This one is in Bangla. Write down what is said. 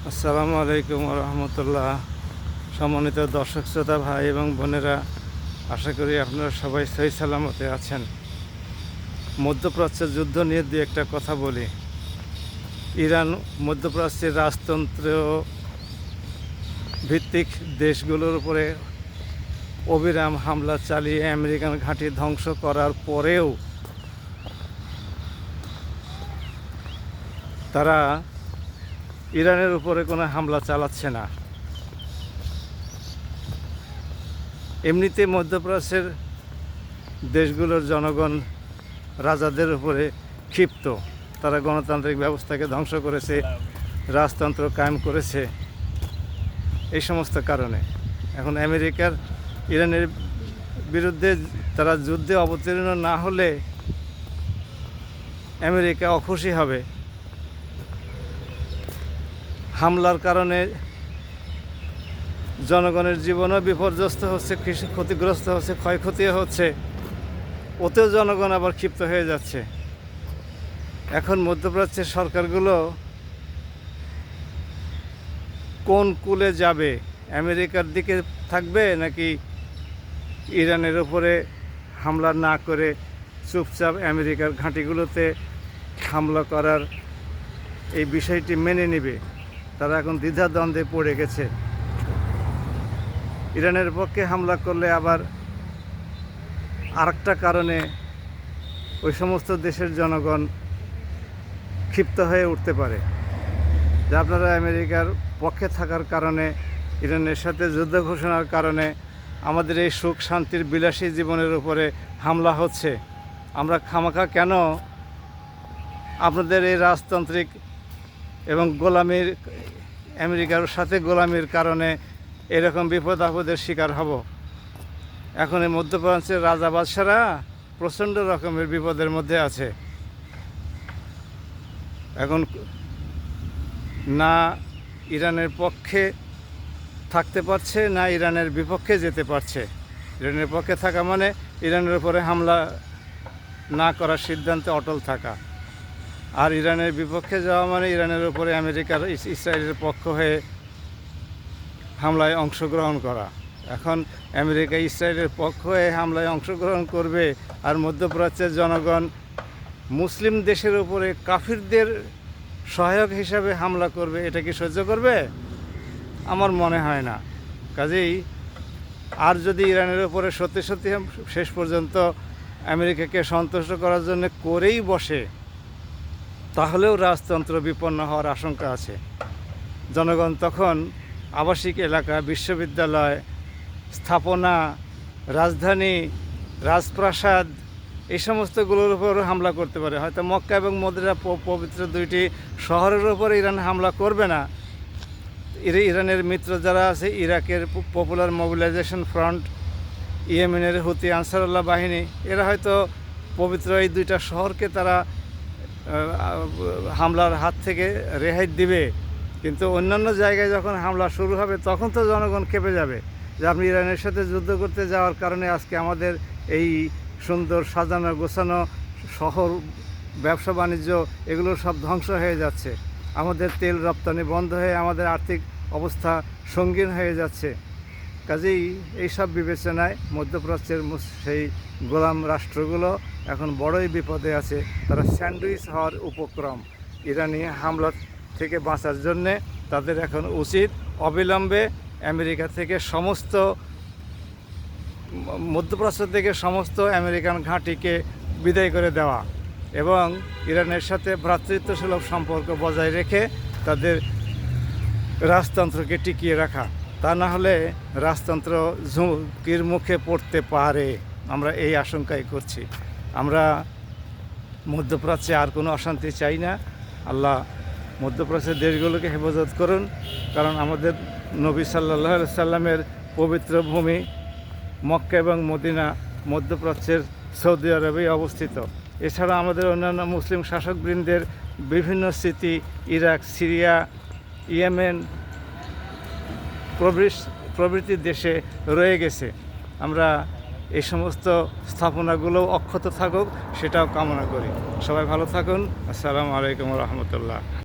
আসসালামু আলাইকুম রহমতুল্লাহ। সম্মানিত দর্শক শ্রোতা ভাই এবং বোনেরা, আশা করি আপনারা সবাই সহি সালামতে আছেন। মধ্যপ্রাচ্যের যুদ্ধ নিয়ে দু একটা কথা বলি। ইরান মধ্যপ্রাচ্যের রাজতন্ত্র ভিত্তিক দেশগুলোর উপরে অবিরাম হামলা চালিয়ে আমেরিকান ঘাঁটি ধ্বংস করার পরেও তারা ইরানের উপরে কোনো হামলা চালাচ্ছে না। এমনিতে মধ্যপ্রাচ্যের দেশগুলোর জনগণ রাজাদের উপরে ক্ষিপ্ত। তারা গণতান্ত্রিক ব্যবস্থাকে ধ্বংস করেছে, রাজতন্ত্র কায়েম করেছে, এই সমস্ত কারণে এখন আমেরিকার ইরানের বিরুদ্ধে তারা যুদ্ধে অবতীর্ণ না হলে আমেরিকা অখুশি হবে। হামলার কারণে জনগণের জীবনও বিপর্যস্ত হচ্ছে, কৃষি ক্ষতিগ্রস্ত হচ্ছে, ক্ষয়ক্ষতিও হচ্ছে, ওতেও জনগণ আবার ক্ষিপ্ত হয়ে যাচ্ছে। এখন মধ্যপ্রাচ্যের সরকারগুলো কোন কূলে যাবে? আমেরিকার দিকে থাকবে নাকি ইরানের উপরে হামলা না করে চুপচাপ আমেরিকার ঘাঁটিগুলোতে হামলা করার এই বিষয়টি মেনে নেবে? তারা এখন দ্বিধাদ্বন্দ্বে পড়ে গেছে। ইরানের পক্ষে হামলা করলে আবার আরেকটা কারণে ওই সমস্ত দেশের জনগণ ক্ষিপ্ত হয়ে উঠতে পারে যে আপনারা আমেরিকার পক্ষে থাকার কারণে, ইরানের সাথে যুদ্ধ ঘোষণার কারণে আমাদের এই সুখ শান্তির বিলাসী জীবনের উপরে হামলা হচ্ছে। আমরা খামাখা কেন আপনাদের এই রাজতান্ত্রিক এবং গোলামির, আমেরিকার সাথে গোলামির কারণে এরকম বিপদ আপদের শিকার হব? এখন এই মধ্যপ্রাচ্যের রাজা বাদশারা প্রচণ্ড রকমের বিপদের মধ্যে আছে। এখন না ইরানের পক্ষে থাকতে পারছে, না ইরানের বিপক্ষে যেতে পারছে। ইরানের পক্ষে থাকা মানে ইরানের উপরে হামলা না করার সিদ্ধান্তে অটল থাকা, আর ইরানের বিপক্ষে যাওয়া মানে ইরানের উপরে আমেরিকার, ইসরায়েলের পক্ষ হয়ে হামলায় অংশগ্রহণ করা। এখন আমেরিকা ইসরায়েলের পক্ষ হয়ে হামলায় অংশগ্রহণ করবে, আর মধ্যপ্রাচ্যের জনগণ মুসলিম দেশের উপরে কাফিরদের সহায়ক হিসাবে হামলা করবে। এটা কি সহ্য করবে? আমার মনে হয় না। কাজেই আর যদি ইরানের উপরে সত্যি সত্যি শেষ পর্যন্ত আমেরিকাকে সন্তুষ্ট করার জন্য করেই বসে, তাহলেও রাজতন্ত্র বিপন্ন হওয়ার আশঙ্কা আছে। জনগণ তখন আবাসিক এলাকা, বিশ্ববিদ্যালয়, স্থাপনা, রাজধানী, রাজপ্রাসাদ, এই সমস্তগুলোর উপর হামলা করতে পারে। হয়তো মক্কা এবং মদিনা পবিত্র দুইটি শহরের উপরে ইরান হামলা করবে না। ইরানের মিত্র যারা আছে, ইরাকের পপুলার মোবিলাইজেশন ফ্রন্ট, ইয়েমেনের হুতি আনসারুল্লাহ বাহিনী, এরা হয়তো পবিত্র এই দুইটা শহরকে তারা হামলার হাত থেকে রেহাই দিবে। কিন্তু অন্যান্য জায়গায় যখন হামলা শুরু হবে তখন তো জনগণ ক্ষেপে যাবে যে আপনি ইরানের সাথে যুদ্ধ করতে যাওয়ার কারণে আজকে আমাদের এই সুন্দর সাজানো গোছানো শহর, ব্যবসা বাণিজ্য, এগুলো সব ধ্বংস হয়ে যাচ্ছে। আমাদের তেল রপ্তানি বন্ধ হয়ে আমাদের আর্থিক অবস্থা সঙ্গীন হয়ে যাচ্ছে। কাজেই এইসব বিবেচনায় মধ্যপ্রাচ্যের সেই গোলাম রাষ্ট্রগুলো এখন বড়ই বিপদে আছে। তারা স্যান্ডউইচ হওয়ার উপক্রম। ইরানি হামলা থেকে বাঁচার জন্যে তাদের এখন উচিত অবিলম্বে আমেরিকা থেকে সমস্ত, মধ্যপ্রাচ্য থেকে সমস্ত আমেরিকান ঘাঁটিকে বিদায় করে দেওয়া এবং ইরানের সাথে ভ্রাতৃত্বসুলভ সম্পর্ক বজায় রেখে তাদের রাজতন্ত্রকে টিকিয়ে রাখা। তা না হলে রাজতন্ত্র ঝুঁকির মুখে পড়তে পারে, আমরা এই আশঙ্কাই করছি। আমরা মধ্যপ্রাচ্যে আর কোনো অশান্তি চাই না। আল্লাহ মধ্যপ্রাচ্যের দেশগুলোকে হেফাজত করুন, কারণ আমাদের নবী সাল্লাল্লাহু আলাইহি সাল্লামের পবিত্র ভূমি মক্কা এবং মদিনা মধ্যপ্রাচ্যের সৌদি আরবেই অবস্থিত। এছাড়া আমাদের অন্যান্য মুসলিম শাসকবৃন্দের বিভিন্ন স্মৃতি ইরাক, সিরিয়া, ইয়েমেন প্রভৃতি দেশে রয়ে গেছে। আমরা এই সমস্ত স্থাপনাগুলো অক্ষত থাকুক, সেটাও কামনা করি। সবাই ভালো থাকুন। আসসালামু আলাইকুম রহমতুল্লাহ।